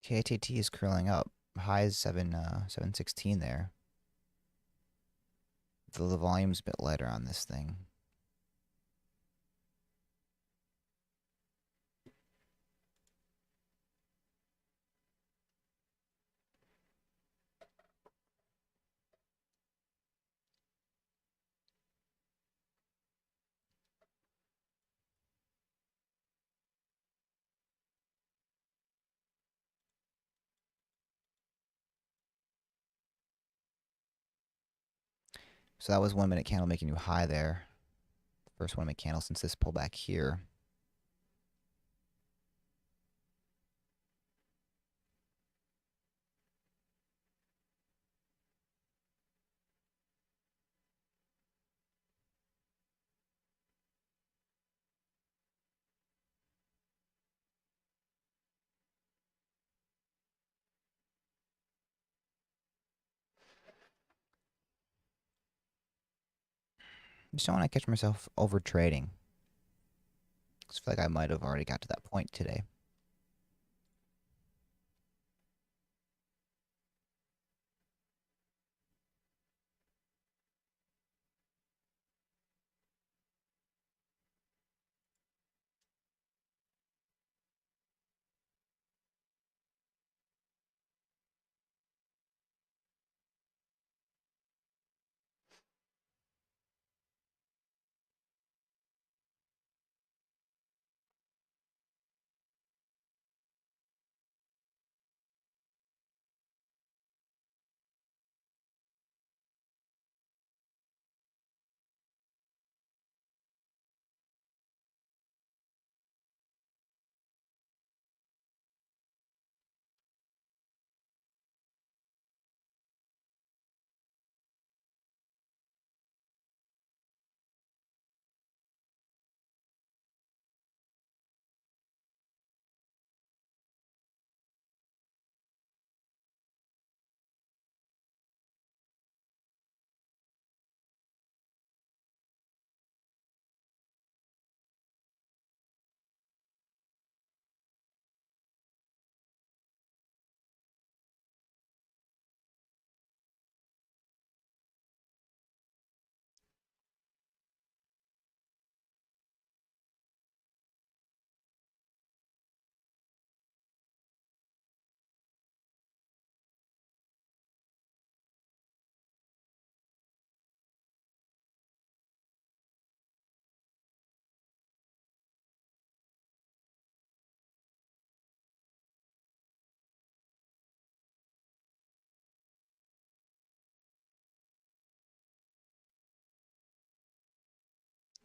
KTT is curling up. High is 716 there. Though the volume's a bit lighter on this thing. So that was 1 minute candle making you high there. First 1 minute candle since this pullback here. Just don't want to catch myself over trading. I feel like I might have already got to that point today.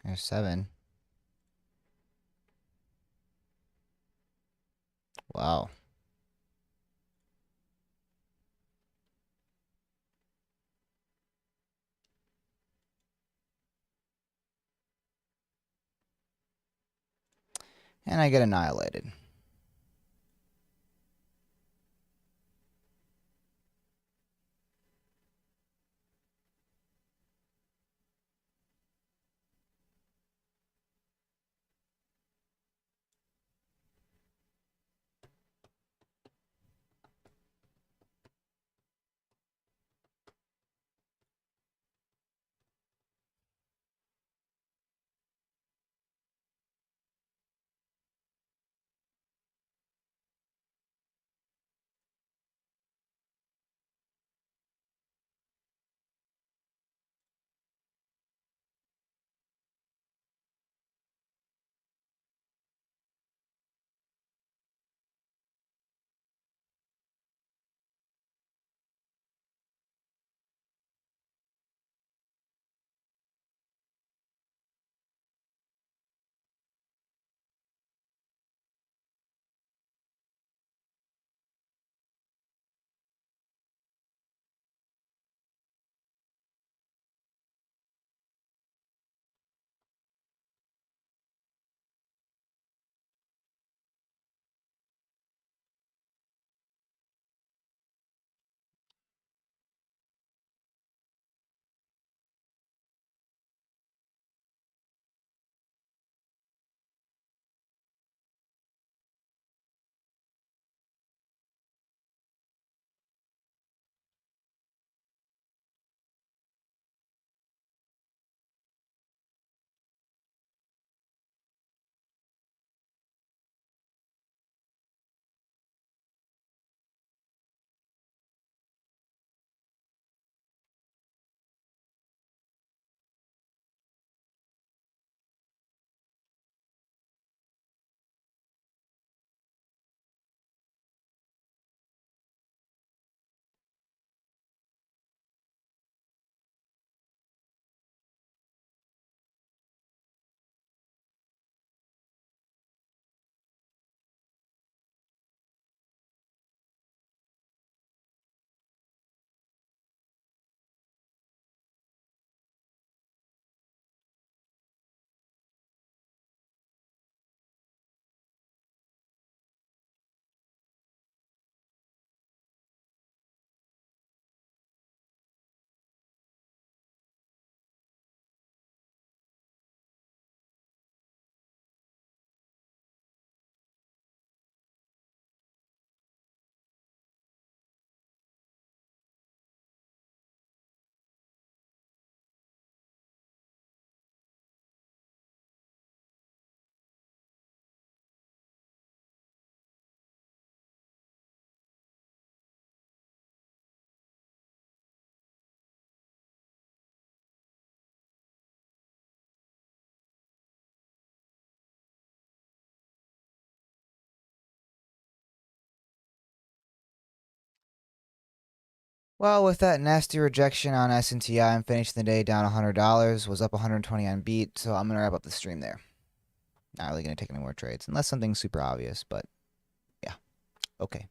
There's 7. Wow. And I get annihilated. Well, with that nasty rejection on S&TI, I'm finishing the day down $100. Was up 120 on beat, so I'm gonna wrap up the stream there. Not really gonna take any more trades, unless something's super obvious. But yeah, okay.